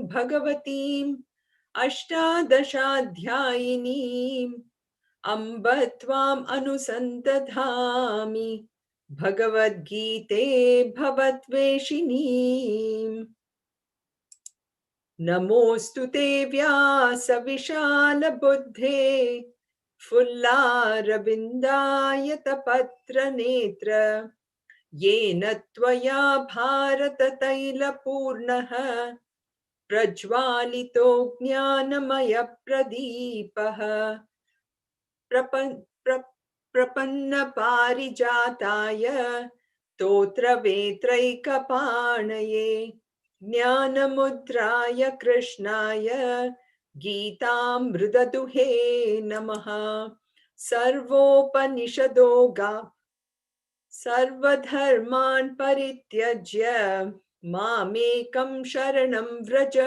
भगवतीम् अष्टादशाध्यायिनीम् अम्ब त्वाम् अनुसन्दधामि भगवद्गीते भवद्वेषिणीम्। नमोऽस्तु ते व्यास विशाल बुद्धे फुल्लारविन्दायतपत्र नेत्र येन त्वया भारततैलपूर्णः प्रज्वालितो ज्ञानमयप्रदीपः प्रपन्नपारिजाताय स्तोत्रवेत्रैकपाणये ज्ञानमुद्राय कृष्णाय गीतामृतदुहे नमः। सर्वोपनिषदो सर्वधर्मान् परित्यज्य मामेकं शरणं व्रज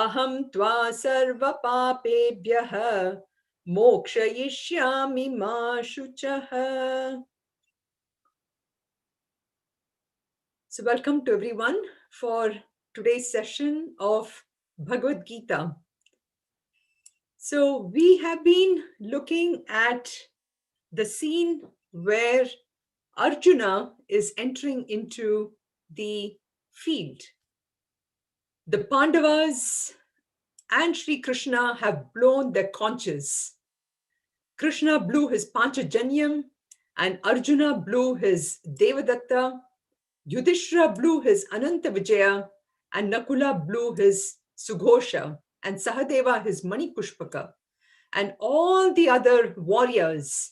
अहं त्वा सर्वपापेभ्यः मोक्षयिष्यामि मा शुचः. So welcome to everyone for today's session of Bhagavad Gita. So we have been looking at the scene where Arjuna is entering into the field. The Pandavas and Sri Krishna have blown their conches. Krishna blew his Panchajanyam and Arjuna blew his Devadatta. Yudhishthira blew his Ananta Vijaya and Nakula blew his Sughosha and Sahadeva his Manipushpaka. And all the other warriors,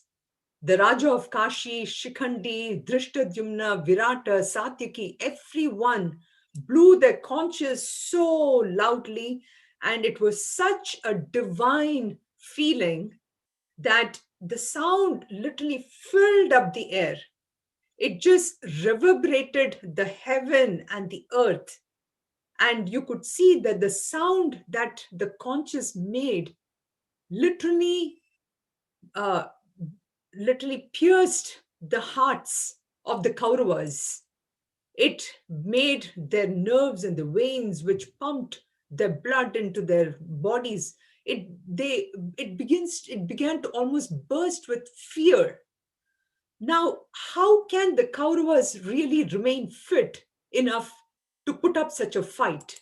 the Raja of Kashi, Shikhandi, Drishtadyumna, Virata, Satyaki, everyone blew their conches so loudly, and it was such a divine feeling that the sound literally filled up the air. It just reverberated the heaven and the earth. And you could see that the sound that the conches made literally pierced the hearts of the Kauravas. It made their nerves and the veins which pumped their blood into their bodies. It began to almost burst with fear. Now, how can the Kauravas really remain fit enough to put up such a fight?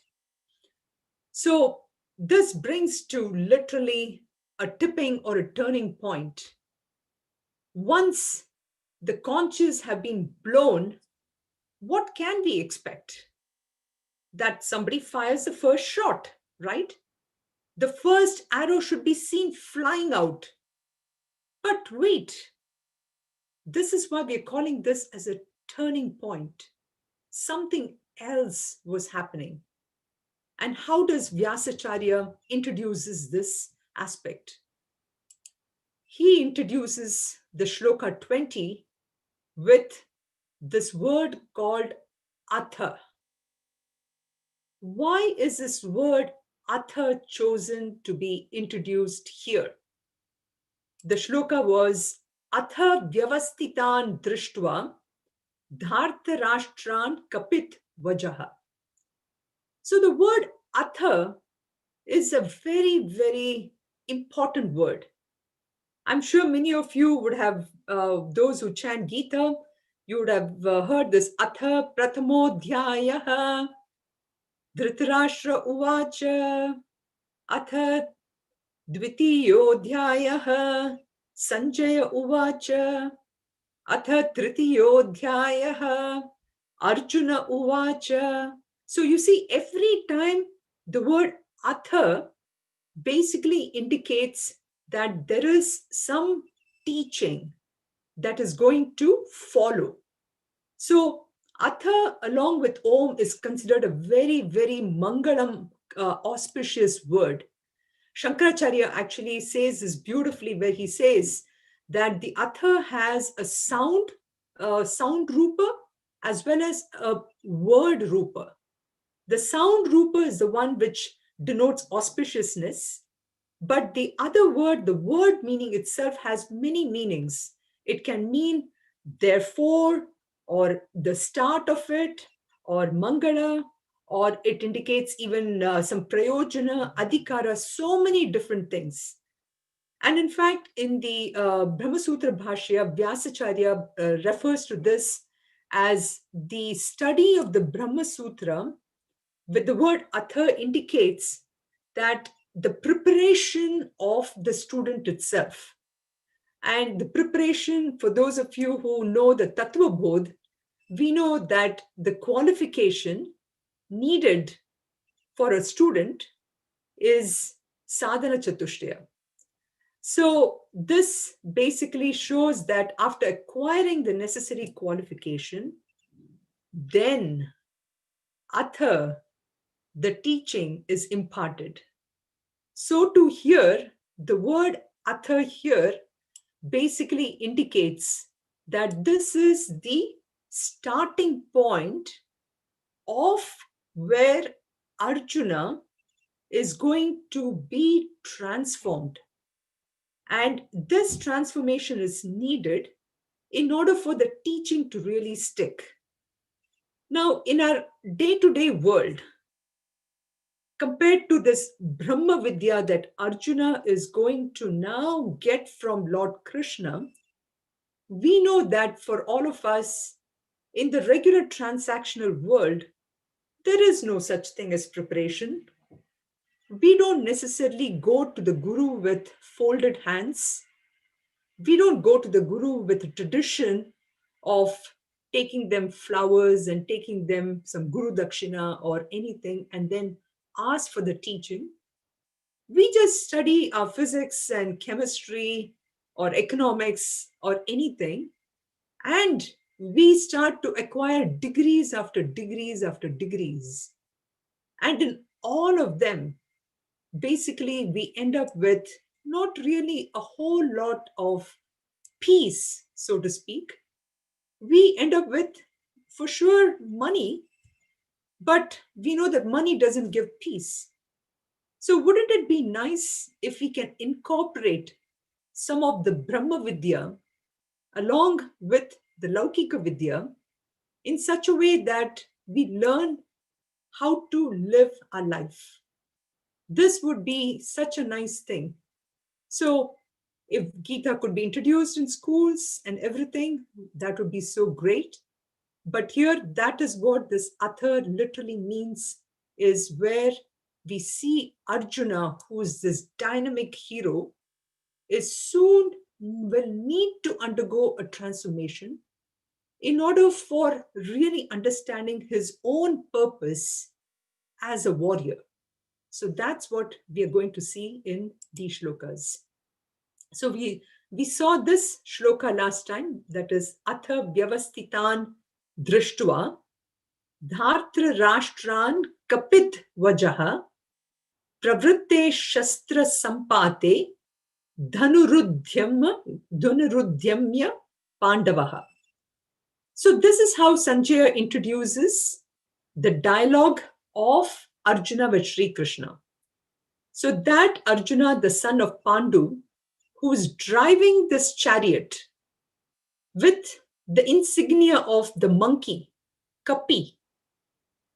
So this brings to literally a tipping or a turning point. Once the conches have been blown, what can we expect? That somebody fires the first shot, right? The first arrow should be seen flying out. But wait, this is why we're calling this as a turning point. Something else was happening. And how does Vyasacharya introduces this aspect? He introduces the shloka 20 with this word called atha. Why is this word atha chosen to be introduced here? The shloka was atha vyavastitan drishtva dhartarashtran kapit vajaha. So the word atha is a very, very important word. I'm sure many of you would have, those who chant Gita, you would have heard this atha prathamodhyayaha dhritarashtra uvacha atha dvitiyodhyayaha sanjaya uvacha atha tritiyodhyayaha arjuna uvacha. So you see, every time the word atha basically indicates that there is some teaching that is going to follow. So atha along with om is considered a very, very mangalam, auspicious word. Shankaracharya actually says this beautifully, where he says that the atha has a sound rupa as well as a word rupa. The sound rupa is the one which denotes auspiciousness, but the other word, the word meaning itself, has many meanings. It can mean therefore, or the start of it, or mangala, or it indicates even some prayojana, adhikara, so many different things. And in fact, in the Brahma Sutra Bhashya, Vyasacharya refers to this as the study of the Brahma Sutra with the word atha indicates that the preparation of the student itself. And the preparation, for those of you who know the Tattva Bodh, we know that the qualification needed for a student is sadhana chatushtaya. So this basically shows that after acquiring the necessary qualification, then atha, the teaching is imparted. So to here, the word atha here basically indicates that this is the starting point of where Arjuna is going to be transformed. And this transformation is needed in order for the teaching to really stick. Now, in our day-to-day world, compared to this Brahma Vidya that Arjuna is going to now get from Lord Krishna, we know that for all of us in the regular transactional world, there is no such thing as preparation. We don't necessarily go to the Guru with folded hands. We don't go to the Guru with a tradition of taking them flowers and taking them some Guru Dakshina or anything and then ask for the teaching. We just study our physics and chemistry or economics or anything, and we start to acquire degrees after degrees after degrees. And in all of them, basically, we end up with not really a whole lot of peace, so to speak. We end up with, for sure, money, but we know that money doesn't give peace. So wouldn't it be nice if we can incorporate some of the Brahma Vidya along with the Laukika Vidya in such a way that we learn how to live our life? This would be such a nice thing. So if Gita could be introduced in schools and everything, that would be so great. But here, that is what this atha literally means, is where we see Arjuna, who is this dynamic hero, is soon will need to undergo a transformation in order for really understanding his own purpose as a warrior. So that's what we are going to see in these shlokas. So we saw this shloka last time, that is atha vyavastitan drishtva dhartra rashtran kapit vajaha pravritte shastra sampate dhanurudhyamya pandavaha. So this is how Sanjaya introduces the dialogue of Arjuna with Sri Krishna. So that Arjuna, the son of Pandu, who is driving this chariot with the insignia of the monkey, Kapi,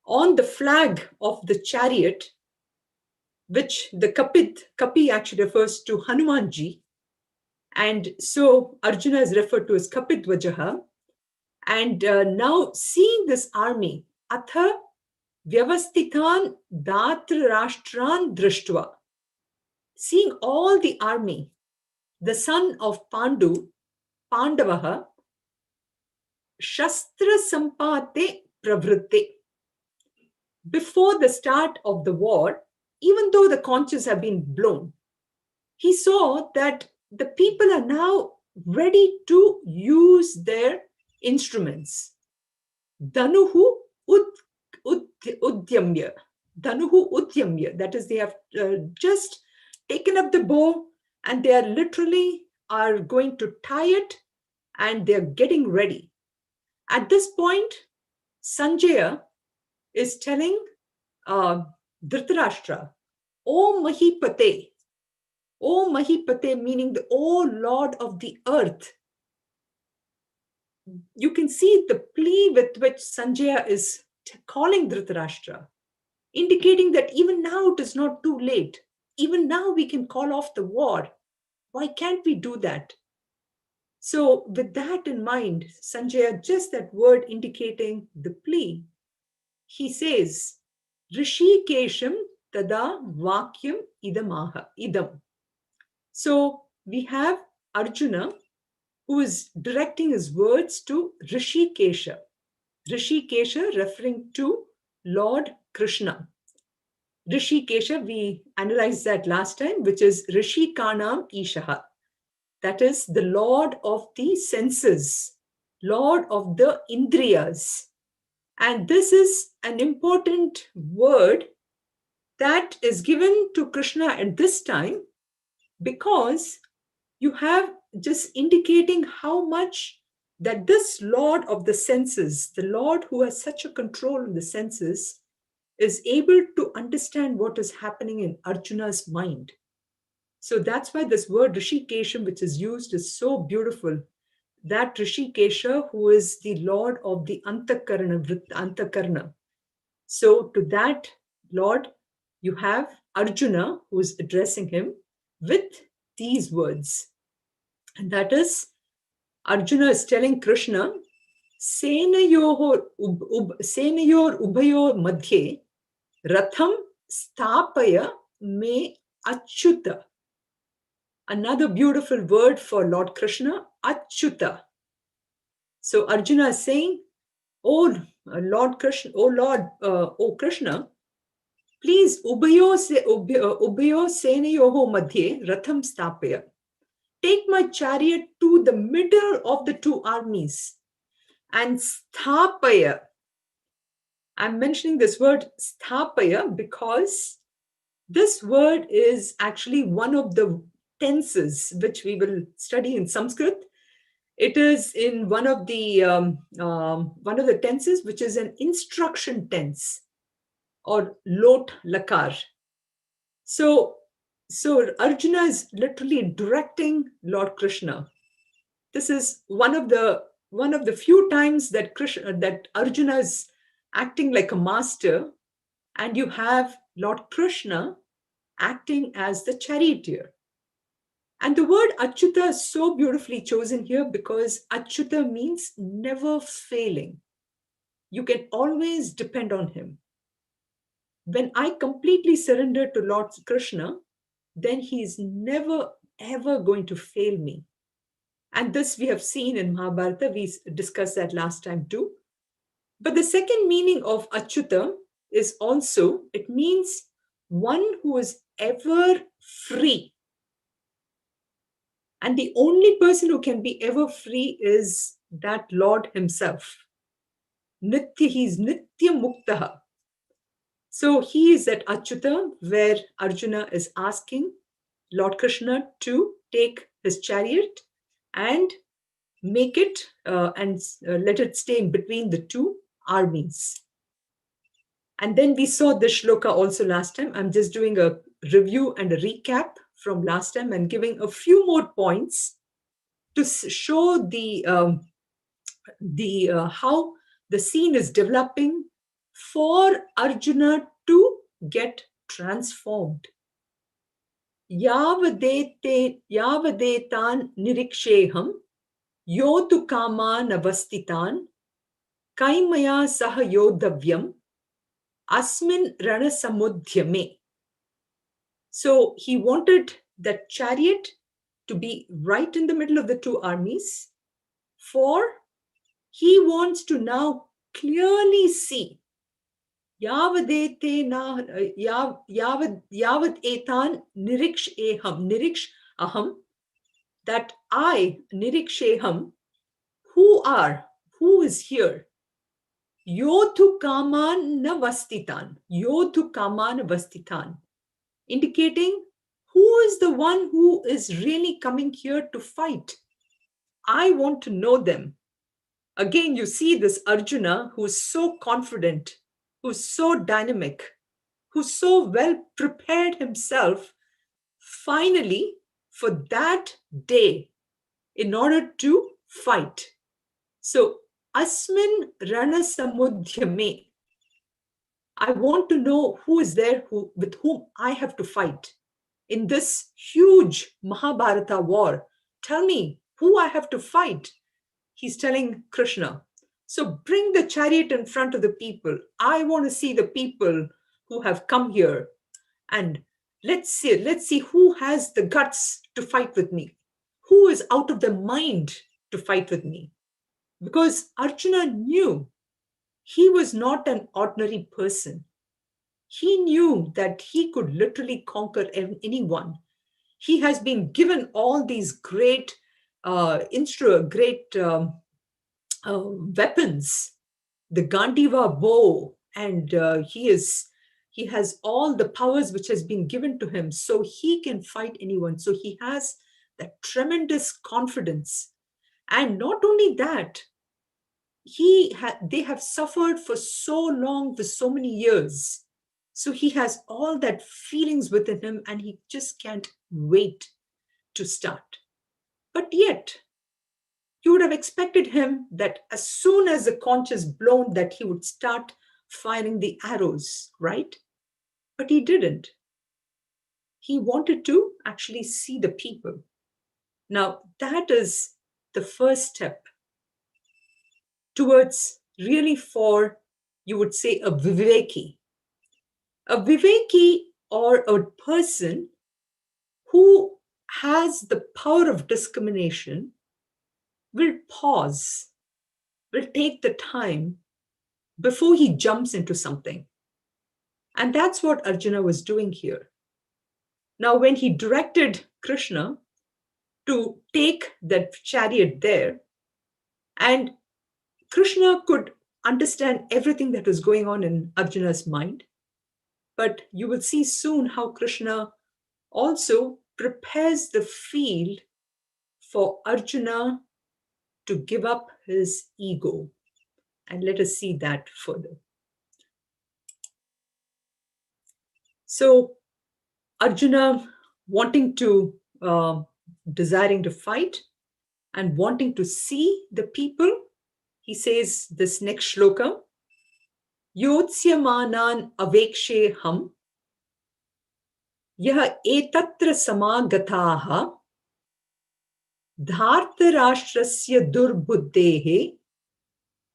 on the flag of the chariot, which the Kapi actually refers to Hanumanji. And so Arjuna is referred to as Kapidvajaha. And now seeing this army, atha vyavastitan datra rashtran drishtva, seeing all the army, the son of Pandu, Pandavaha, shastra sampate pravritte. Before the start of the war, even though the conches have been blown, he saw that the people are now ready to use their instruments. Dhanuhu udyamya. Dhanuhu udyamya. That is, they have just taken up the bow and they are literally are going to tie it and they're getting ready. At this point, Sanjaya is telling Dhritarashtra, O Mahipate, O Mahipate, meaning the O Lord of the earth. You can see the plea with which Sanjaya is calling Dhritarashtra. indicating that even now it is not too late. Even now we can call off the war. Why can't we do that? So with that in mind, Sanjaya, just that word indicating the plea, he says, Rishikesham tada vakyam idam. So we have Arjuna who is directing his words to Rishikesha. Rishikesha referring to Lord Krishna. Rishikesha, we analyzed that last time, which is Rishikanam Ishaha. That is the Lord of the senses, Lord of the Indriyas. And this is an important word that is given to Krishna at this time, because you have just indicating how much that this Lord of the senses, the Lord who has such a control in the senses, is able to understand what is happening in Arjuna's mind. So that's why this word Rishikesham, which is used, is so beautiful. That Rishikesha, who is the Lord of the Antakarna. So to that Lord, you have Arjuna, who is addressing him with these words. And that is, Arjuna is telling Krishna, Senayor Ubayor Madhye Ratham Stapaya Me Achyuta. Another beautiful word for Lord Krishna, Achyuta. So Arjuna is saying, Oh Lord Krishna, oh Krishna, please Ubayo Senayoho Madhye Ratham Stapaya. Take my chariot to the middle of the two armies and Sthapaya. I'm mentioning this word Sthapaya because this word is actually one of the tenses which we will study in Sanskrit. It is in one of the tenses, which is an instruction tense, or lot lakar. So Arjuna is literally directing Lord Krishna. This is one of the few times that Arjuna is acting like a master, and you have Lord Krishna acting as the charioteer. And the word Achyuta is so beautifully chosen here because Achyuta means never failing. You can always depend on him. When I completely surrender to Lord Krishna, then he is never ever going to fail me. And this we have seen in Mahabharata. We discussed that last time too. But the second meaning of Achyuta is also, it means one who is ever free. And the only person who can be ever free is that Lord himself. Nitya, he is Nitya Muktaha. So he is at Achyuta, where Arjuna is asking Lord Krishna to take his chariot and make it and let it stay in between the two armies. And then we saw this shloka also last time. I'm just doing a review and a recap from last time and giving a few more points to show how the scene is developing for Arjuna to get transformed. Yavadetan niriksheham yotu kaman avastitan kaimaya saha yodavyam asmin rana samudhyame. So he wanted that chariot to be right in the middle of the two armies, for he wants to now clearly see Yavad etan niriksh aham, that I, niriksheham, who is here? Yotu kaman vastitan, yotu kaman vastitan, indicating who is the one who is really coming here to fight. I want to know them. Again, you see this Arjuna who's so confident, who's so dynamic, who's so well prepared himself, finally, for that day, in order to fight. So, Asmin Rana Samudhyame. I want to know who is there with whom I have to fight in this huge Mahabharata war. Tell me who I have to fight. He's telling Krishna. So bring the chariot in front of the people. I want to see the people who have come here. And let's see who has the guts to fight with me. Who is out of their mind to fight with me? Because Arjuna knew he was not an ordinary person. He knew that he could literally conquer anyone. He has been given all these great weapons, the Gandiva bow, and he has all the powers which has been given to him, so he can fight anyone. So he has that tremendous confidence, and not only that, they have suffered for so long, for so many years. So he has all that feelings within him, and he just can't wait to start. But yet, you would have expected him that as soon as the conch is blown, that he would start firing the arrows, right? But he didn't. He wanted to actually see the people. Now, that is the first step towards really for, you would say, a viveki. A viveki, or a person who has the power of discrimination, will pause, will take the time before he jumps into something. And that's what Arjuna was doing here. Now, when he directed Krishna to take that chariot there, and Krishna could understand everything that was going on in Arjuna's mind, but you will see soon how Krishna also prepares the field for Arjuna to give up his ego. And let us see that further. So Arjuna desiring to fight and wanting to see the people, he says this next shloka, Yotsyamanaan avekshe ham, yah etatra samagataha, dhartarashtrasya durbuddhehe,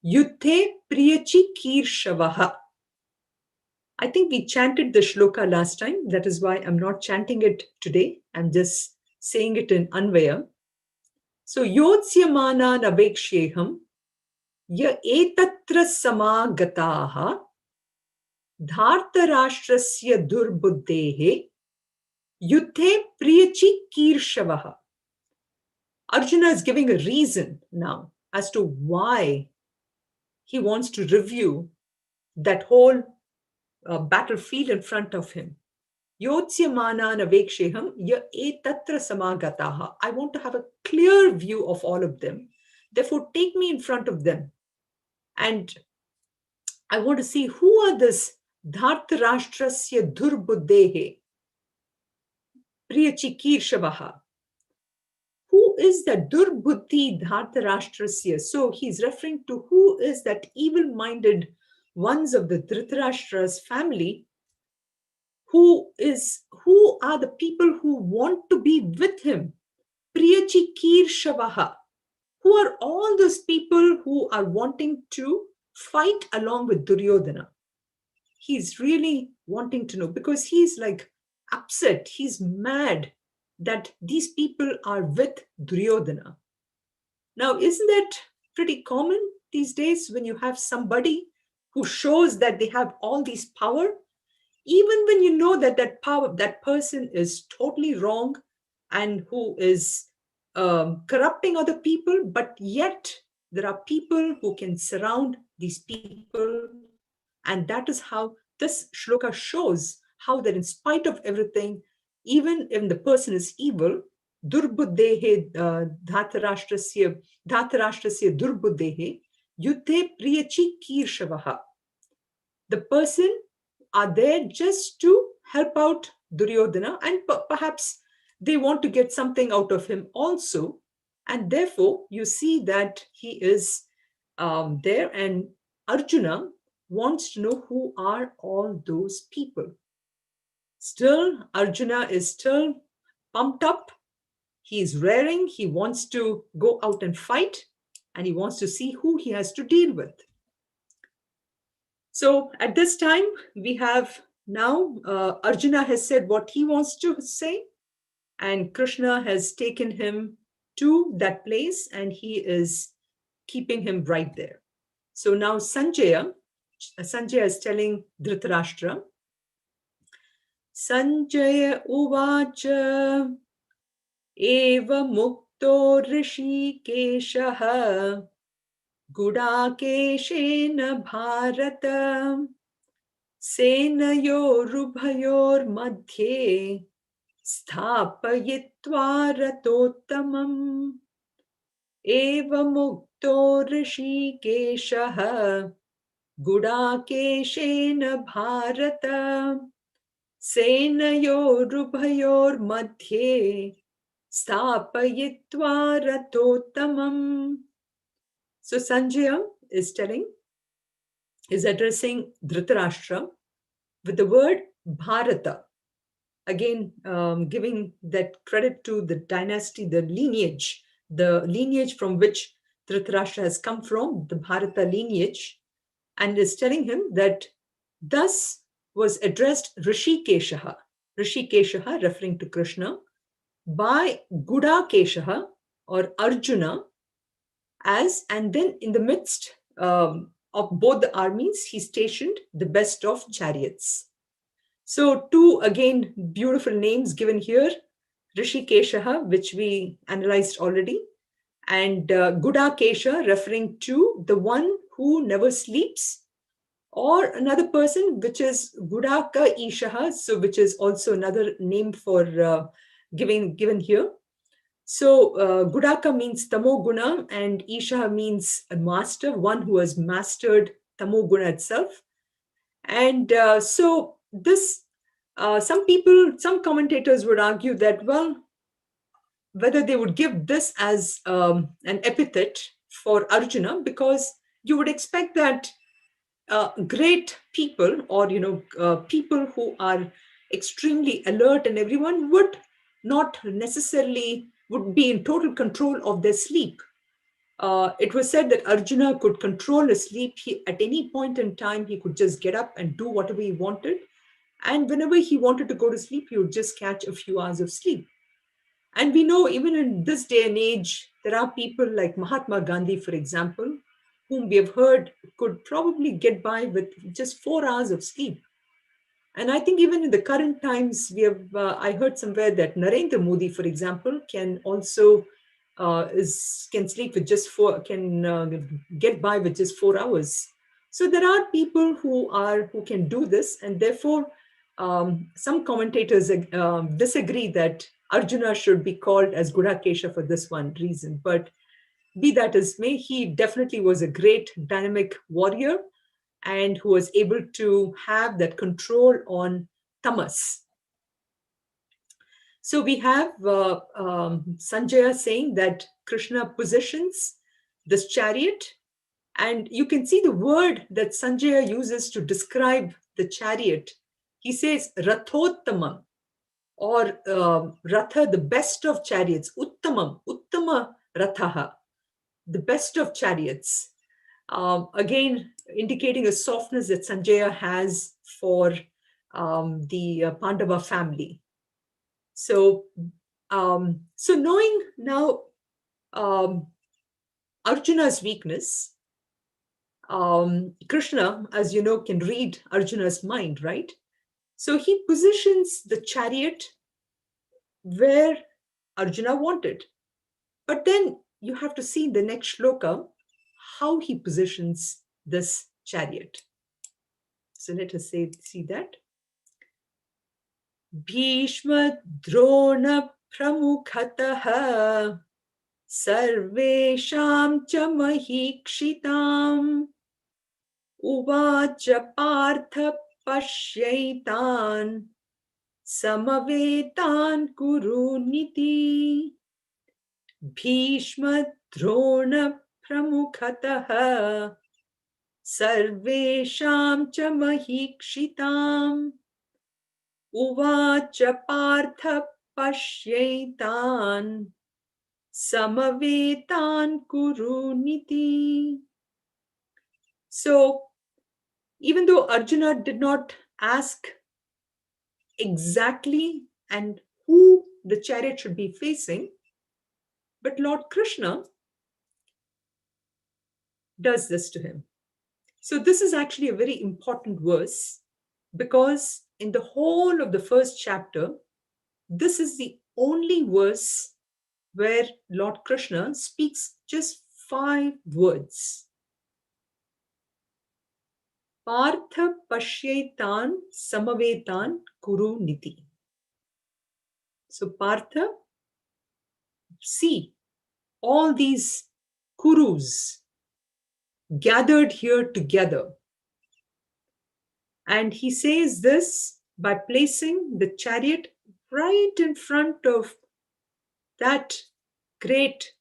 yuddhe priyachikirshavaha. I think we chanted the shloka last time. That is why I'm not chanting it today. I'm just saying it in Anvaya. So, Yotsyamanaan aveksheham, ya etatra samagataha, dhartarashtrasya durbuddhehe, yuddhe priyachikirshavaha. Arjuna is giving a reason now as to why he wants to review that whole battlefield in front of him. Yotsyamanaan aveksheham ya etatra samagataha. I want to have a clear view of all of them. Therefore, take me in front of them. And I want to see who are this dhartarashtrasya durbuddhehe, priyachikirshavaha. Who is that durbuddhi dhartarashtrasya? So he's referring to who is that evil-minded ones of the Dhritarashtra's family, who are the people who want to be with him. Priyachikirshavaha. Who are all those people who are wanting to fight along with Duryodhana? He's really wanting to know, because he's like upset, he's mad that these people are with Duryodhana. Now, isn't that pretty common these days when you have somebody who shows that they have all these power, even when you know that that person is totally wrong and who is corrupting other people, but yet there are people who can surround these people. And that is how this shloka shows how that in spite of everything, even if the person is evil, durbuddhehe dhartarashtrasya durbuddhehe yuddhe priyachikirshavaha. The person are there just to help out Duryodhana, and perhaps they want to get something out of him also. And therefore, you see that he is there, and Arjuna wants to know who are all those people. Still, Arjuna is still pumped up. He is raring. He wants to go out and fight, and he wants to see who he has to deal with. So at this time, we have now Arjuna has said what he wants to say, and Krishna has taken him to that place, and he is keeping him right there. So now Sanjaya is telling Dhritarashtra, Sanjaya uvacha eva mukto rishikeshaha gudakeshena bharata senayorubhayor madhye स्थापयित्वा रथोत्तमम् एवमुक्तो ऋषिकेशः गुडाकेशेन भारत सेनयोरुभयोर्मध्ये स्थापयित्वा रथोत्तमम्. So Sanjaya is addressing Dhritarashtra with the word Bharata. Again, giving that credit to the dynasty, the lineage from which Dhritarashtra has come from, the Bharata lineage, and is telling him that thus was addressed Rishikeshaha referring to Krishna, by Gudakeshaha or Arjuna, and then in the midst of both the armies, he stationed the best of chariots. So two, again, beautiful names given here, Rishikeshaha, which we analyzed already, and Gudakesha, referring to the one who never sleeps, or another person, which is Gudaka Ishaha, so which is also another name for given here. So Gudaka means Tamoguna, and Isha means a master, one who has mastered Tamoguna itself. And so this, some commentators would argue that, well, whether they would give this as an epithet for Arjuna, because you would expect that great people, or people who are extremely alert, and everyone would not necessarily would be in total control of their sleep. It was said that Arjuna could control his sleep. At any point in time, he could just get up and do whatever he wanted. And whenever he wanted to go to sleep, he would just catch a few hours of sleep. And we know even in this day and age, there are people like Mahatma Gandhi, for example, whom we have heard could probably get by with just 4 hours of sleep. And I think even in the current times, we have, I heard somewhere that Narendra Modi, for example, can also can sleep with just get by with just 4 hours. So there are people who can do this, and therefore some commentators disagree that Arjuna should be called as Gudakesha for this one reason. But be that as may, he definitely was a great dynamic warrior, and who was able to have that control on tamas. So we have Sanjaya saying that Krishna positions this chariot, and you can see the word that Sanjaya uses to describe the chariot. He says Rathottamam, or Ratha, the best of chariots, Uttamam, Uttama Rathaha, the best of chariots. Again, indicating a softness that Sanjaya has for the Pandava family. So, so knowing now Arjuna's weakness, Krishna, as you know, can read Arjuna's mind, right? So he positions the chariot where Arjuna wanted. But then you have to see in the next shloka how he positions this chariot. So let us see that. Bhishma Drona Pramukhatah Sarvesham cha Mahikshitam Uvacha Partha Pashyaitan Samavetan Kuruniti. Bhishma Drona Pramukhatah Sarvesham cha mahikshitam uvacha partha pashyaitan samavetan kuruniti. So, even though Arjuna did not ask exactly and who the chariot should be facing, but Lord Krishna does this to him. So, this is actually a very important verse because in the whole of the first chapter, this is the only verse where Lord Krishna speaks just 5 words. Partha pashyaitan samavetan kuru niti. So Partha, see all these kurus gathered here together. And he says this by placing the chariot right in front of that great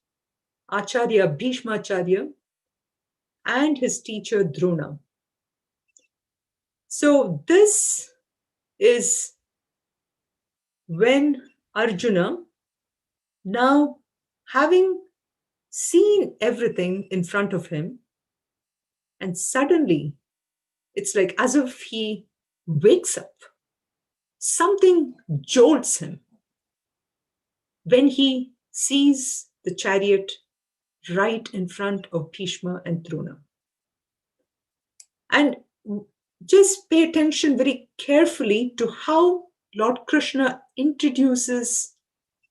Acharya, Bhishma Acharya, and his teacher Drona. So this is when Arjuna, now having seen everything in front of him, and suddenly it's like as if he wakes up. Something jolts him when he sees the chariot right in front of Bhishma and Drona. And just pay attention very carefully to how Lord Krishna introduces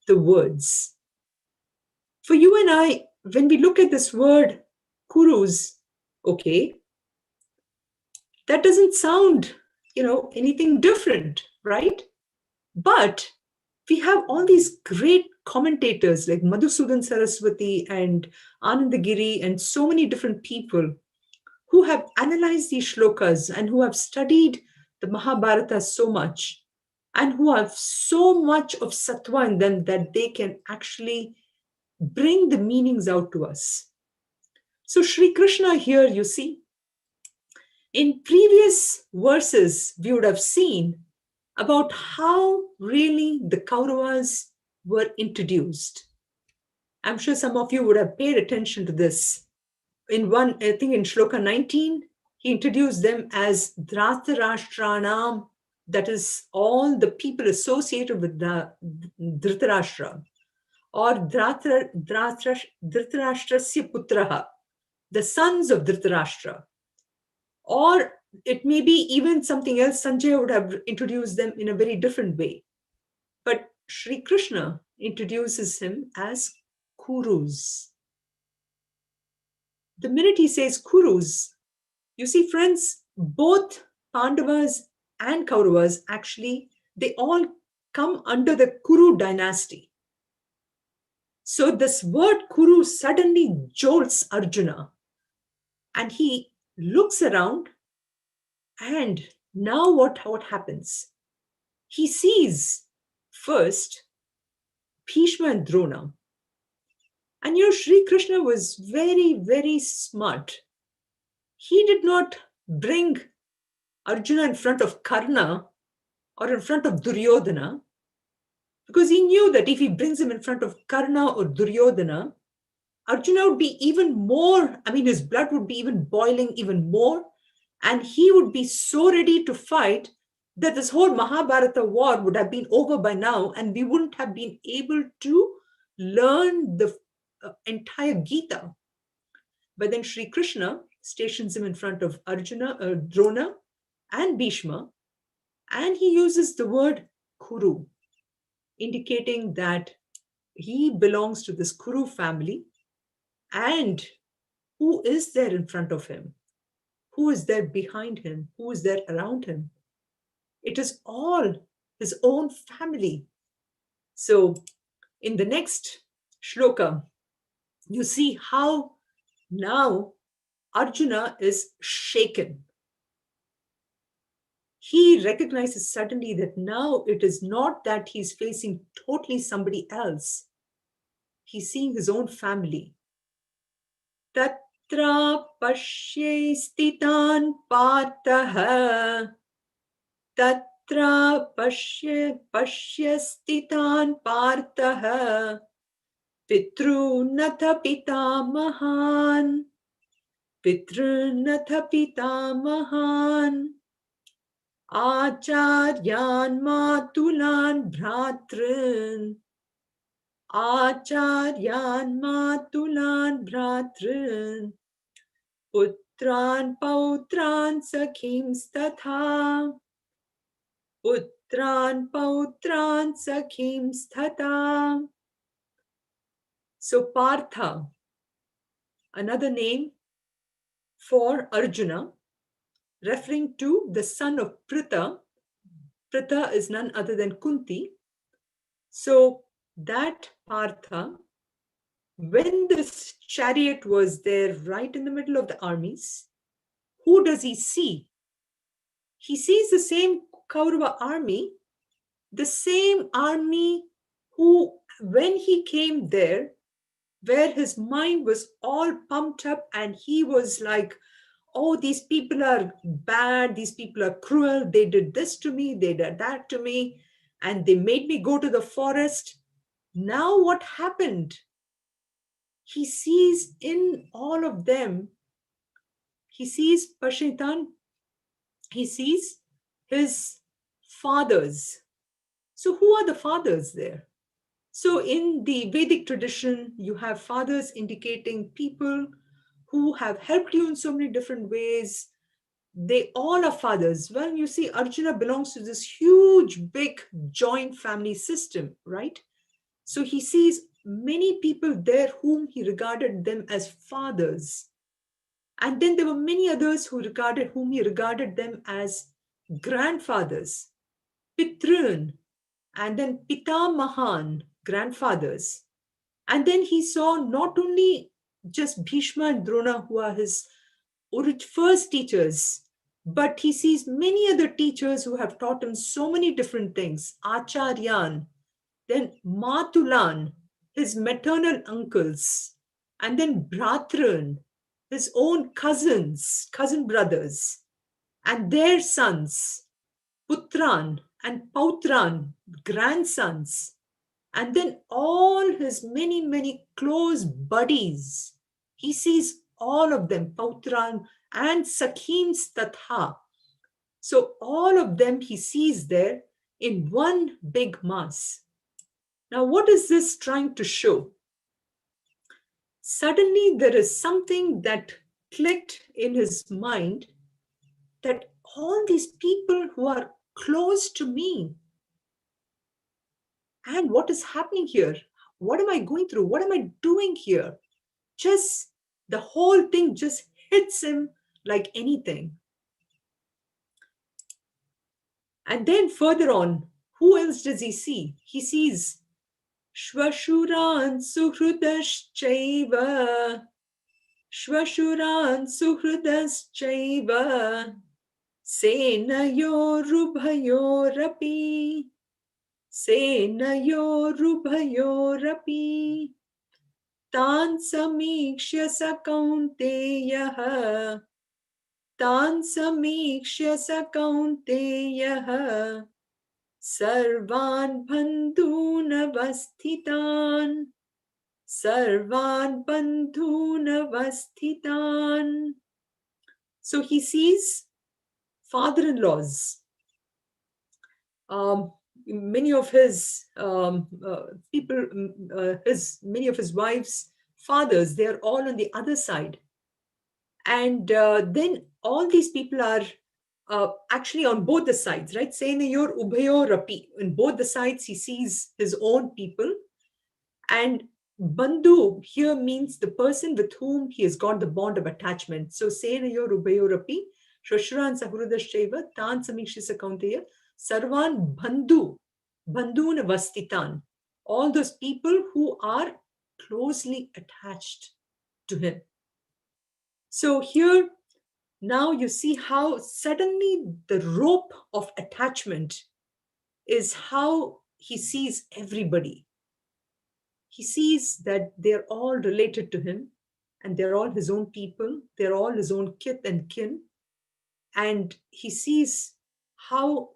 the words. For you and I, when we look at this word kurus, okay, that doesn't sound, anything different, right? But we have all these great commentators like Madhusudan Saraswati and Anandagiri and so many different people who have analyzed these shlokas and who have studied the Mahabharata so much and who have so much of sattva in them that they can actually bring the meanings out to us. So Sri Krishna here, you see, in previous verses, we would have seen about how really the Kauravas were introduced. I'm sure some of you would have paid attention to this. In I think in Shloka 19, he introduced them as Dhritarashtranam, that is all the people associated with the Dhritarashtra, or Dhritarashtrasya putraha, the sons of Dhritarashtra. Or it may be even something else. Sanjay would have introduced them in a very different way. But Sri Krishna introduces him as Kurus. The minute he says Kurus, you see, friends, both Pandavas and Kauravas actually, they all come under the Kuru dynasty. So this word Kuru suddenly jolts Arjuna. And he looks around, and now what happens? He sees first Bhishma and Drona. And Sri Krishna was very, very smart. He did not bring Arjuna in front of Karna or in front of Duryodhana, because he knew that if he brings him in front of Karna or Duryodhana, Arjuna would be even more, his blood would be even boiling even more, and he would be so ready to fight that this whole Mahabharata war would have been over by now, and we wouldn't have been able to learn the entire Gita. But then Sri Krishna stations him in front of Arjuna, Drona, and Bhishma, and he uses the word Kuru, indicating that he belongs to this Kuru family. And who is there in front of him? Who is there behind him? Who is there around him? It is all his own family. So in the next shloka, you see how now Arjuna is shaken. He recognizes suddenly that now it is not that he's facing totally somebody else. He's seeing his own family. That Tatra pashye stitan partah. Tatra pashye stitan partah. Pitrunatha pitamahan. Pitrunatha pitamahan. Acharyan matulan bhratrin. Acharyan matulan bhratrin. Putran pautran sakhims tatha. Putran pautran sakhims tatha. So Partha, another name for Arjuna, referring to the son of Pritha. Pritha is none other than Kunti. So that Partha, when this chariot was there right in the middle of the armies, who does he see? He sees the same Kaurava army, the same army who, when he came there, where his mind was all pumped up and he was like, oh, these people are bad, these people are cruel, they did this to me, they did that to me, and they made me go to the forest. Now what happened? He sees in all of them, he sees Pashitan, he sees his fathers. So who are the fathers there? So in the Vedic tradition, you have fathers indicating people who have helped you in so many different ways. They all are fathers. Well, you see, Arjuna belongs to this huge, big joint family system, right? So he sees many people there whom he regarded them as fathers. And then there were many others whom he regarded them as grandfathers, Pitrun, and then Pitamahan, grandfathers. And then he saw not only just Bhishma and Drona, who are his first teachers, but he sees many other teachers who have taught him so many different things. Acharyan, then Matulan, his maternal uncles, and then Bhratran, his own cousin brothers, and their sons, Putran and Pautran, grandsons, and then all his many, many close buddies. He sees all of them, Pautran and Sakhims Tatha. So all of them he sees there in one big mass. Now, what is this trying to show? Suddenly, there is something that clicked in his mind, that all these people who are close to me, and what is happening here? What am I going through? What am I doing here? Just the whole thing just hits him like anything. And then further on, who else does he see? He sees Shvashuran Suhrudaschaiva. Shvashuran Suhrudaschaiva. Senayorubhayorapi. Senayorubhayorapi. Tan samikshya sakaunteyaha. Tan samikshya sakaunteyaha. Sarvan bandhunavasthitan. Sarvan bandhunavasthitan. So he sees father-in-laws. Many of his many of his wives' fathers, they are all on the other side. And then all these people are actually on both the sides, right? Senayor Ubhayorapi. On both the sides, he sees his own people. And Bandhu here means the person with whom he has got the bond of attachment. So Senayor Ubhayorapi, Shashran Sahurudashchaiva, Tan Samikshisa Kaunteya, Sarvan Bandhu, Bandhuna Vastitan. All those people who are closely attached to him. So here, now you see how suddenly the rope of attachment is how he sees everybody. He sees that they're all related to him. and they're all his own people, they're all his own kith and kin, and he sees how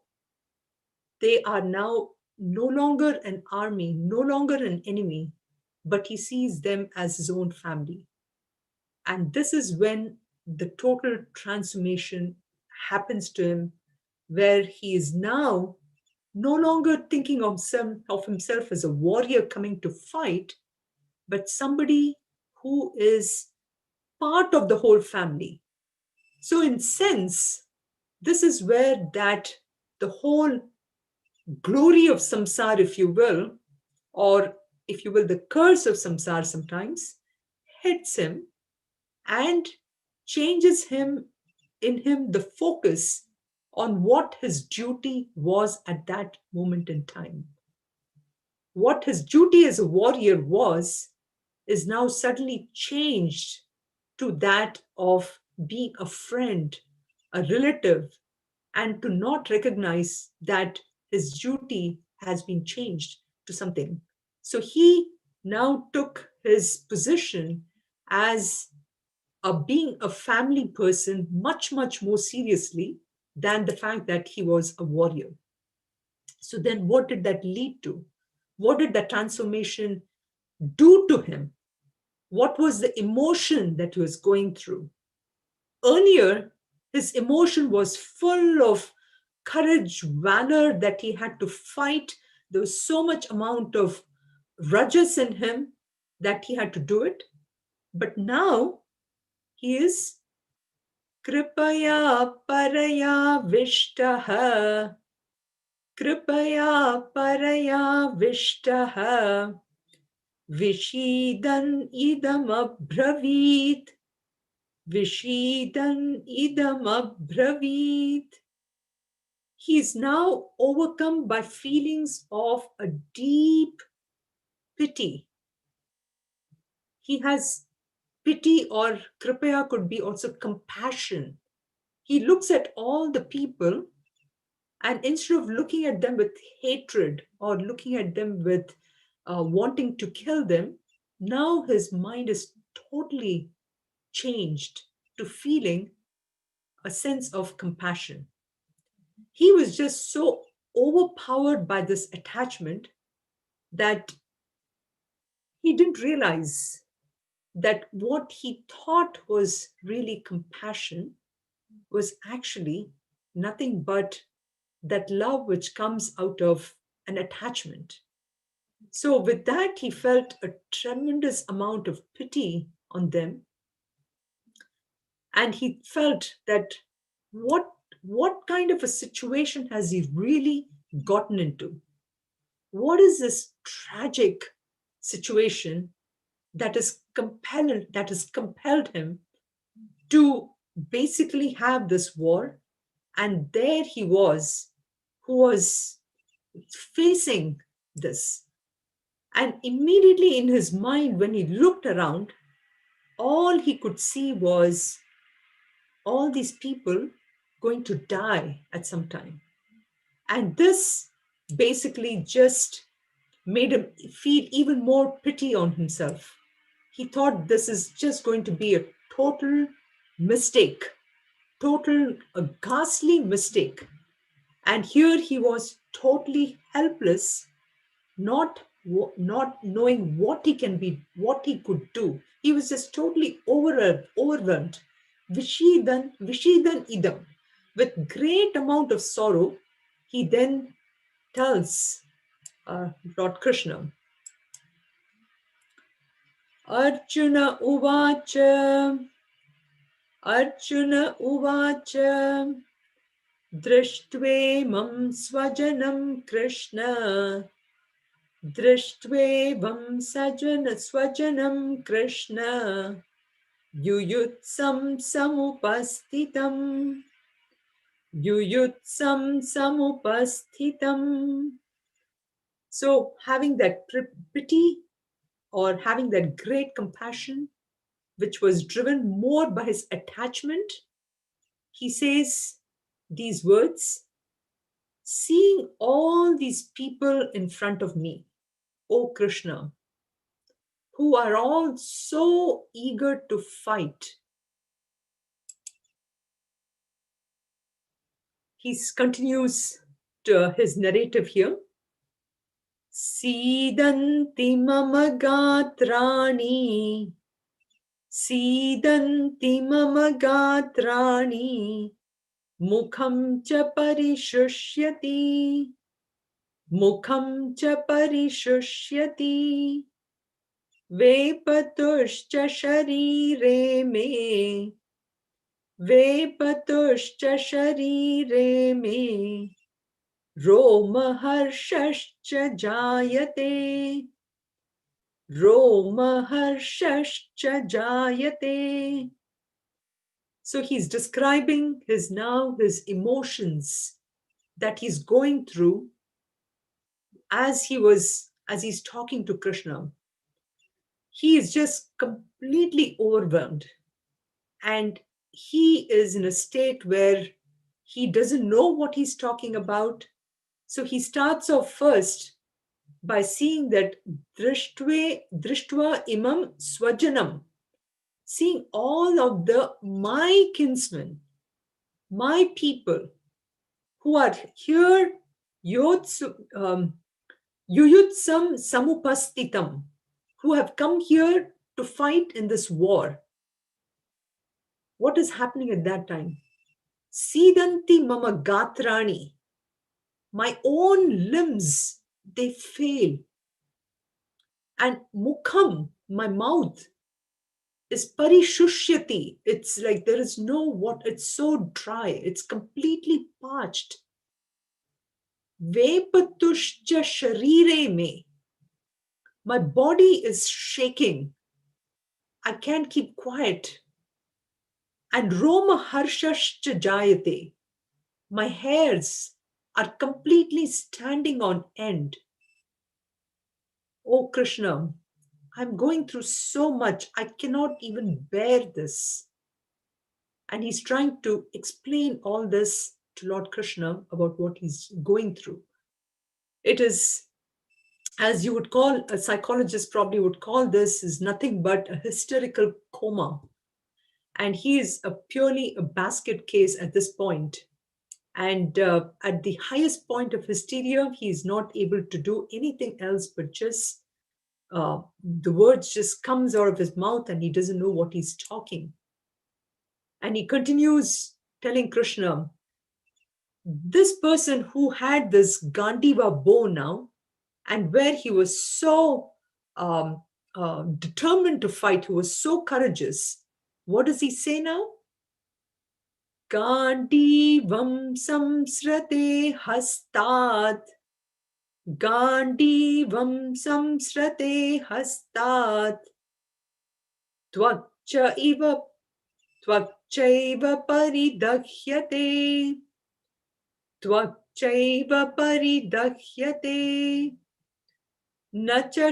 they are now no longer an army, no longer an enemy, but he sees them as his own family. And this is when the total transformation happens to him, where he is now no longer thinking of himself as a warrior coming to fight, but somebody who is part of the whole family. So, in sense, this is where that the whole glory of samsara, if you will, or if you will, the curse of samsara sometimes hits him and changes him in him the focus on what his duty was at that moment in time. What his duty as a warrior was is now suddenly changed to that of being a friend, a relative, and to not recognize that his duty has been changed to something. So he now took his position as being a family person much, much more seriously than the fact that he was a warrior. So then what did that lead to? What did that transformation do to him? What was the emotion that he was going through? Earlier, his emotion was full of courage, valor, that he had to fight. There was so much amount of rajas in him that he had to do it. But now he is kripaya paraya vishtaha. Kripaya paraya vishtaha. Vishidan idam abravit. Vishidan idam abravit. He is now overcome by feelings of a deep pity. He has pity, or kripaya could be also compassion. He looks at all the people, and instead of looking at them with hatred or looking at them with wanting to kill them, now his mind is totally changed to feeling a sense of compassion. He was just so overpowered by this attachment that he didn't realize that what he thought was really compassion was actually nothing but that love which comes out of an attachment. So, with that, he felt a tremendous amount of pity on them. And he felt that what, what kind of a situation has he really gotten into? What is this tragic situation that has compelled him to basically have this war? And there he was, who was facing this. And immediately in his mind, when he looked around, all he could see was all these people going to die at some time. And this basically just made him feel even more pity on himself. He thought this is just going to be a total mistake, a ghastly mistake. And here he was totally helpless, not knowing what he can be, what he could do. He was just totally overwhelmed. Vishidan idam. With great amount of sorrow, he then tells Lord Krishna, Arjuna uvacha, Arjuna uvacha, Drishtve swajanam Krishna, Drishtvevam swajanam Krishna, Yuyutsam samupasthitam, Yuyutsam samupasthitam. So having that pity, or having that great compassion, which was driven more by his attachment, he says these words, seeing all these people in front of me, O Krishna, who are all so eager to fight. He continues to his narrative here. Sidanti mama gatrani, Sidanti mama gatrani, Mukham cha parishushyati, Mukham cha parishushyati, Vepatushcha sharire me, Vepatushcha sharire me, Roma harshascha jayate, Roma harshascha jayate. So he's describing his emotions that he's going through as he's talking to Krishna. He is just completely overwhelmed, and he is in a state where he doesn't know what he's talking about. So he starts off first by seeing that drishtva imam swajanam, seeing all of my kinsmen, my people who are here, yuyutsam samupastitam, who have come here to fight in this war. What is happening at that time? Sidanti mama gatrani, my own limbs, they fail. And mukham, my mouth, is parishushyati. It's like there is no water. It's so dry. It's completely parched. Vepatushcha sharire me. My body is shaking. I can't keep quiet. And Roma harshashcha jayate. My hairs are completely standing on end. Oh Krishna, I'm going through so much. I cannot even bear this. And he's trying to explain all this to Lord Krishna about what he's going through. It is, as you would call, a psychologist probably would call this, is nothing but a hysterical coma. And he is purely a basket case at this point. And at the highest point of hysteria, he is not able to do anything else but just, the words just comes out of his mouth and he doesn't know what he's talking. And he continues telling Krishna, this person who had this Gandiva bow now, and where he was so determined to fight, he was so courageous. What does he say now? Gandivam samsrate hastat. Gandivam samsrate hastat. Tvakchaiva paridakhyate. Tvakchaiva paridakhyate. Nacha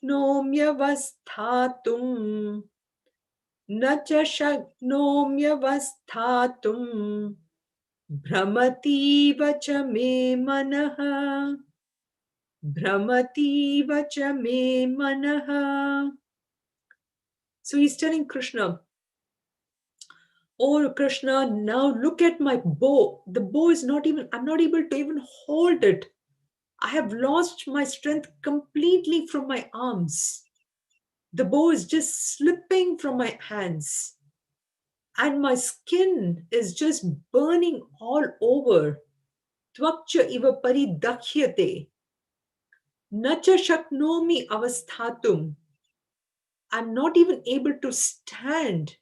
shaknomyavasthatum. Nacha shaknomyavasthatum. Bhramati vacha me manaha. Bhramati vacha me manaha. So he's telling Krishna, oh Krishna, now look at my bow. The bow is not even, I'm not able to even hold it. I have lost my strength completely from my arms. The bow is just slipping from my hands. And my skin is just burning all over. Tvakcha iva paridakhyate. Nacha shaknomi avasthatum. I'm not even able to stand.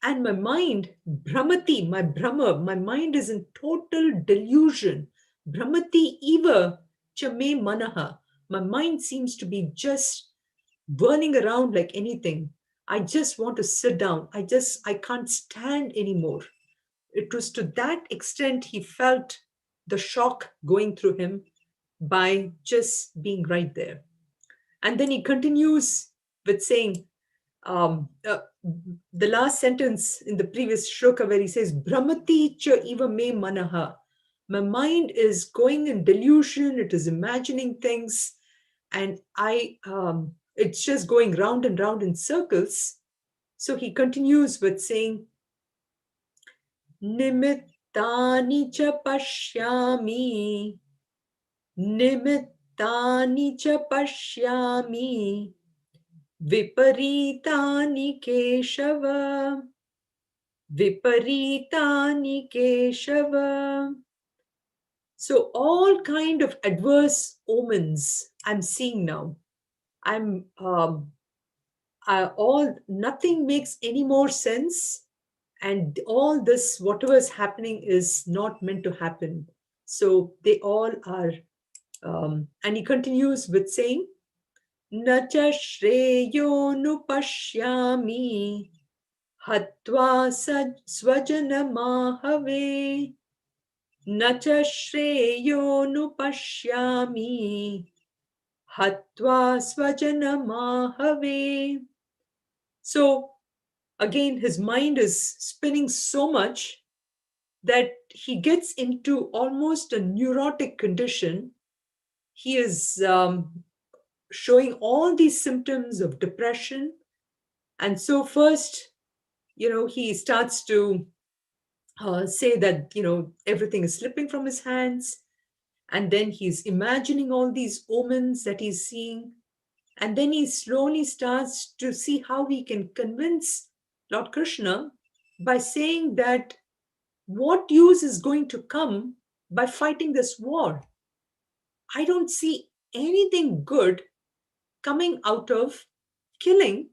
And my mind, Brahmati, my Brahma, my mind is in total delusion. Brahmati eva chame manaha. My mind seems to be just burning around like anything. I just want to sit down. I can't stand anymore. It was to that extent he felt the shock going through him by just being right there. And then he continues with saying, the last sentence in the previous shloka where he says, Brahmati cha iva me manaha. My mind is going in delusion, it is imagining things, and it's just going round and round in circles. So he continues with saying, Nimittani cha pashyami, Nimittani cha pashyami, Viparitani Keshava, Viparitani Keshava. So all kind of adverse omens I'm seeing now. I'm nothing makes any more sense, and all this whatever is happening is not meant to happen. So they all are. And he continues with saying, Nacha shreyo nupashyami hatva swajanamahave. Nacha shreyo nupashyami hatva swajanamahave. So again, his mind is spinning so much that he gets into almost a neurotic condition. He is showing all these symptoms of depression. And so first, he starts to say that, everything is slipping from his hands. And then he's imagining all these omens that he's seeing. And then he slowly starts to see how he can convince Lord Krishna by saying that what use is going to come by fighting this war? I don't see anything good coming out of killing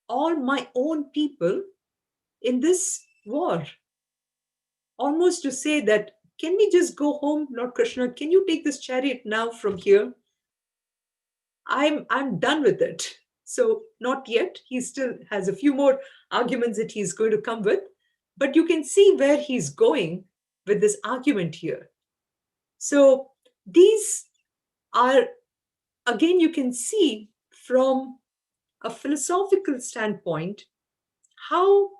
all my own people in this war. Almost to say that, can we just go home, Lord Krishna? Can you take this chariot now from here? I'm done with it. So not yet. He still has a few more arguments that he's going to come with. But you can see where he's going with this argument here. So these are, again, you can see from a philosophical standpoint how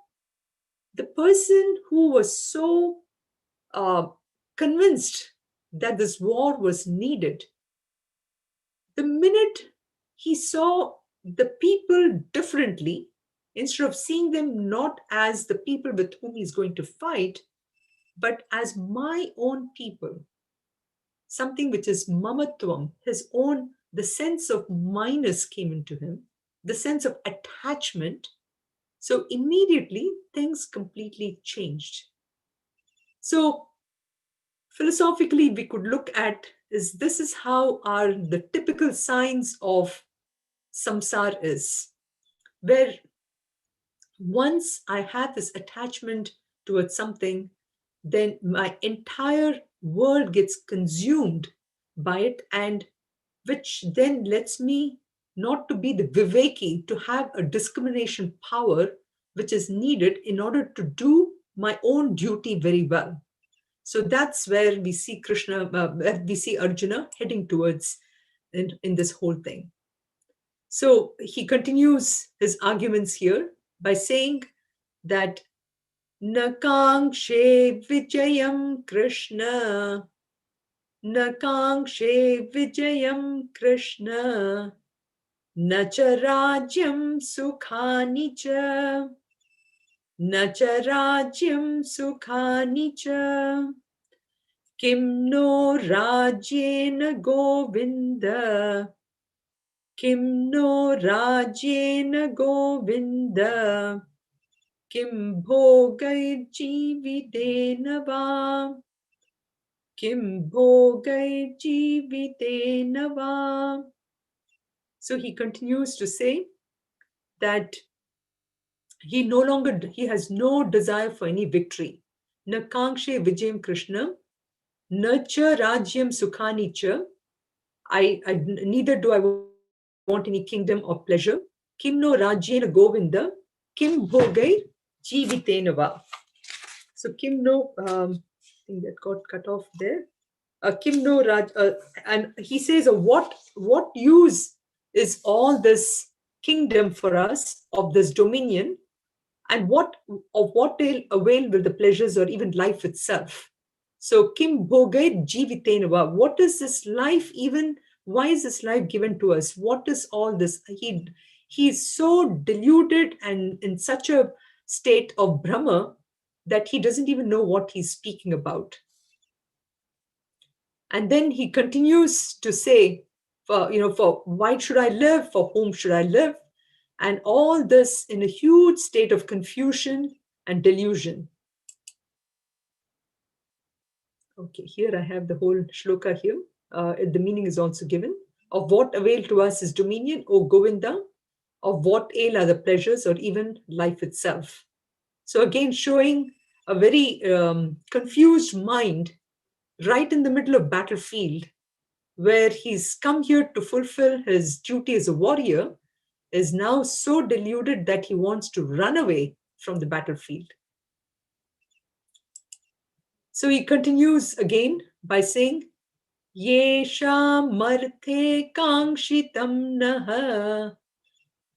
the person who was so convinced that this war was needed, the minute he saw the people differently, instead of seeing them not as the people with whom he's going to fight, but as my own people, something which is mamatvam, his own, the sense of minus came into him, the sense of attachment. So immediately things completely changed. So philosophically, we could look at this is how are the typical signs of samsara is, where once I have this attachment towards something, then my entire world gets consumed by it, and which then lets me not to be the viveki, to have a discrimination power which is needed in order to do my own duty very well. So that's where we see we see Arjuna heading towards in this whole thing. So he continues his arguments here by saying that Nakangshe Vijayam Krishna, Nakangshe Vijayam Krishna, Nacha Rajyam Sukhani Cha, Nacha Rajyam Sukhani Cha, Kim no Rajyena Govinda, Kim no Rajyena Govinda, Kim bhogai jividena va, Kim bhogai jividena va. So he continues to say that he has no desire for any victory. Na kankshe vijayam Krishna, na cha rajyam sukhani cha. Neither do I want any kingdom or pleasure. Kim no rajyena govinda, kim bhogai jivitena va. So kim no, I think that got cut off there. Kim no raj, and he says, what use is all this kingdom for us, of this dominion, and what avail will the pleasures or even life itself? So kim bhogai jivitenava, what is this life even Why is this life given to us? What is all this? He's so deluded and in such a state of Brahma that he doesn't even know what he's speaking about. And then he continues to say, for why should I live? For whom should I live? And all this in a huge state of confusion and delusion. Okay, here I have the whole shloka here. The meaning is also given. Of what avail to us is dominion, O Govinda? Of what ail are the pleasures or even life itself? So again, showing a very confused mind right in the middle of battlefield, where he's come here to fulfill his duty as a warrior, is now so deluded that he wants to run away from the battlefield. So he continues again by saying, Yesham marte kangshitam naha,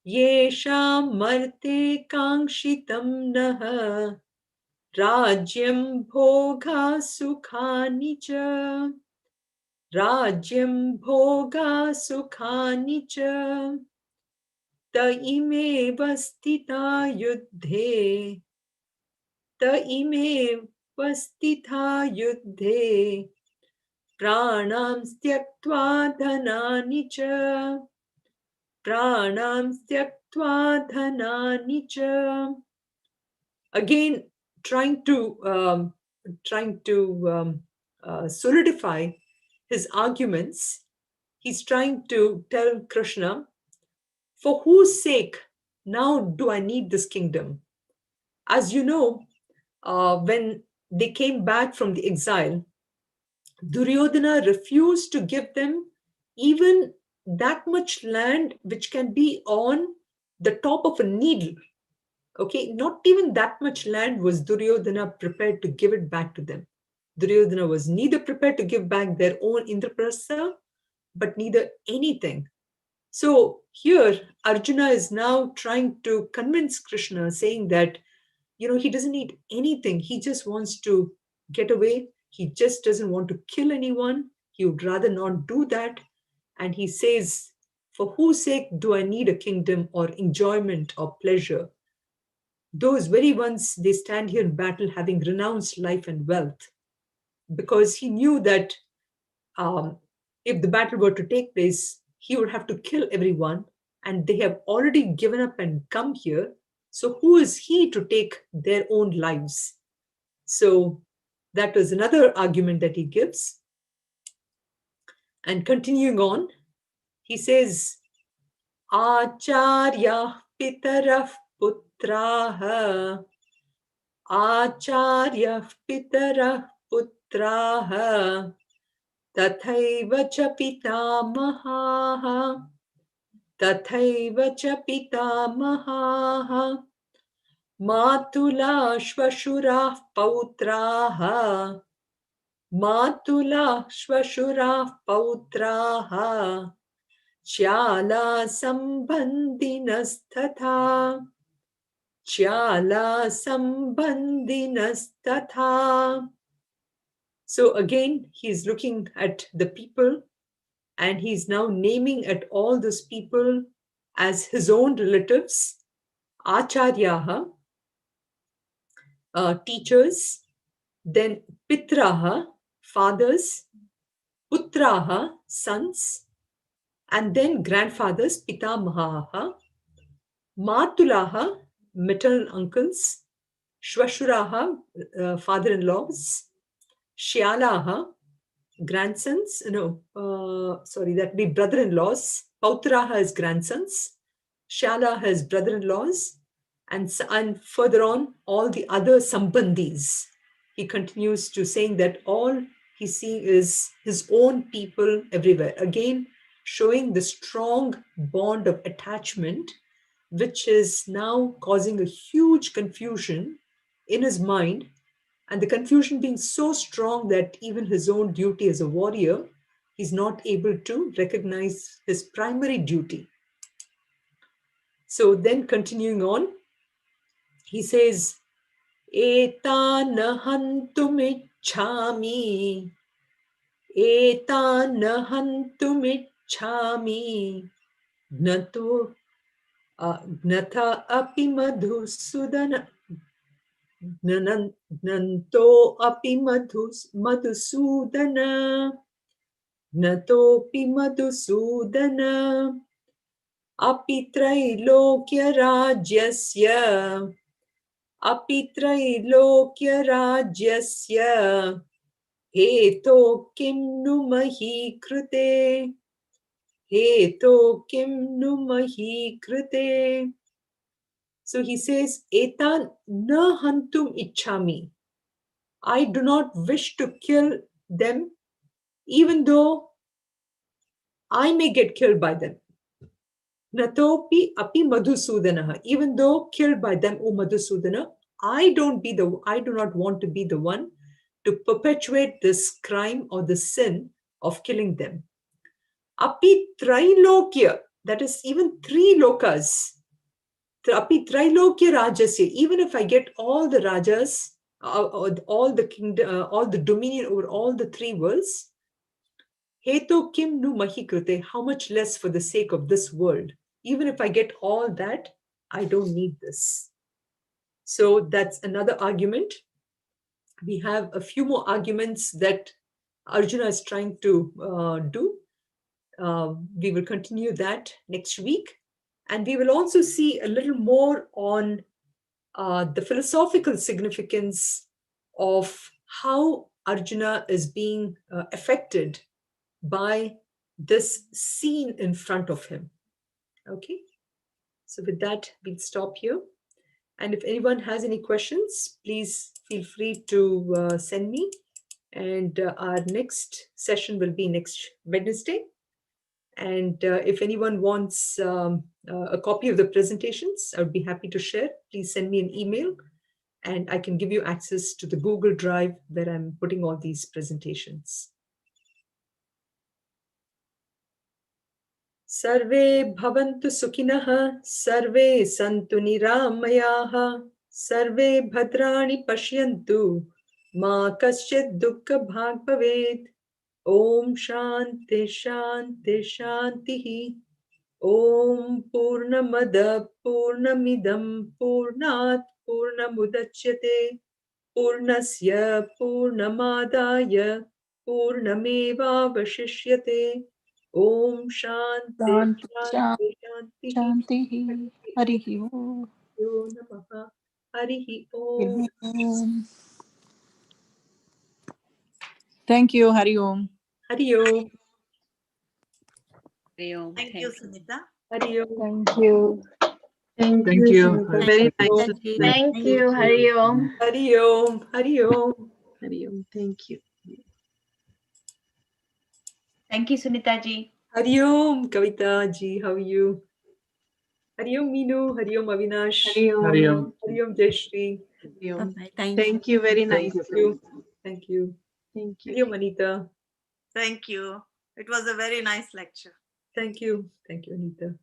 Yesham marte kangshitam naha, Rajyam bhoga sukhani cha, Rajyam bhoga sukhani cha, Ta ime vastita yuddhe, Ta ime vastita yuddhe, Pranam styaktva dhanani cha, Pranam styaktva dhanani cha. Again, trying to solidify his arguments, he's trying to tell Krishna, for whose sake now do I need this kingdom? As you know, when they came back from the exile, Duryodhana refused to give them even that much land which can be on the top of a needle. Okay, not even that much land was Duryodhana prepared to give it back to them. Duryodhana was neither prepared to give back their own Indraprastha, but neither anything. So here, Arjuna is now trying to convince Krishna, saying that, he doesn't need anything. He just wants to get away. He just doesn't want to kill anyone. He would rather not do that. And he says, for whose sake do I need a kingdom or enjoyment or pleasure? Those very ones, they stand here in battle having renounced life and wealth, because he knew that if the battle were to take place, he would have to kill everyone, and they have already given up and come here. So who is he to take their own lives? So that was another argument that he gives. And continuing on, he says, Acharya pitarah putraha, Acharya pitarah putraha, Tathaiva cha pitamahaha, Tathaiva cha pitamahaha, Matula shvashurah pautraha, Matula shvashurah pautraha, Chala sambandinastatha, Chala sambandinastatha. So again, he's looking at the people, and he's now naming at all those people as his own relatives, Acharyaha, teachers, then Pitraha, fathers, Putraha, sons, and then grandfathers, Pitamahaha, Matulaha, maternal uncles, Shvashuraha, father-in-laws, Shyalaha, grandsons, that be brother-in-laws. Pautraha is grandsons, Shyalaha is brother-in-laws, and further on, all the other sambandhis. He continues to saying that all he's seeing is his own people everywhere. Again, showing the strong bond of attachment, which is now causing a huge confusion in his mind, and the confusion being so strong that even his own duty as a warrior, he's not able to recognize his primary duty. So then continuing on, he says, Etana hantumichhami, Etana hantumichhami, ichhami gnato gnatha api madhusudana gnanto api madhusudana gnatopi madhusudana api trailokya rajyasya heto kim nu mahi krute heto kim nu mahi krute. So he says, etan na hantum ichhami. I do not wish to kill them, even though I may get killed by them. Natopi api madhusudana. Even though killed by them, O Madhusudana, I do not want to be the one to perpetuate this crime or the sin of killing them. Api trailokya, that is even 3 lokas. Api trailokya rajasya, even if I get all the rajas, all the kingdom, all the dominion over all the 3 worlds, heto kim nu mahi krute, how much less for the sake of this world. Even if I get all that, I don't need this. So that's another argument. We have a few more arguments that Arjuna is trying to do. We will continue that next week. And we will also see a little more on the philosophical significance of how Arjuna is being affected by this scene in front of him. Okay, so with that, we'll stop here. And if anyone has any questions, please feel free to send me. And our next session will be next Wednesday. And if anyone wants a copy of the presentations, I would be happy to share. Please send me an email and I can give you access to the Google Drive where I'm putting all these presentations. Sarve bhavantu sukhinah, sarve santu niramayaha, sarve bhadrani pashyantu, ma kaschid dukkha bhag bhavet. Om shanti shanti shantihi. Om purnamada purnamidam purnat purnamudachyate purnasya purnamadaya purnameva vashishyate. Om shanti Shanti, shanti shanti. Shanti, Harihi Om. Namaha. Harihi Om. Thank you, Hari Om. Hari Om. Thank you, Sunitha. Hari Om. Thank you. Thank you. Sunitha. Very Hari nice. Om. Thank you, Hari Om. Hari Om. Hari Om. Hari Om. Thank you. Thank you, Sunitha ji. Hari Om, Kavita ji. How are you? Hari Om, Meenu. Hari Om, Avinash. Hari Om. Hari Om. Hari Om, Jayashree. Hari Om. Thank Thank you. Very nice. Thank you. Thank you. Thank you. Hari Om, Anita. Thank you. It was a very nice lecture. Thank you. Thank you, Anita.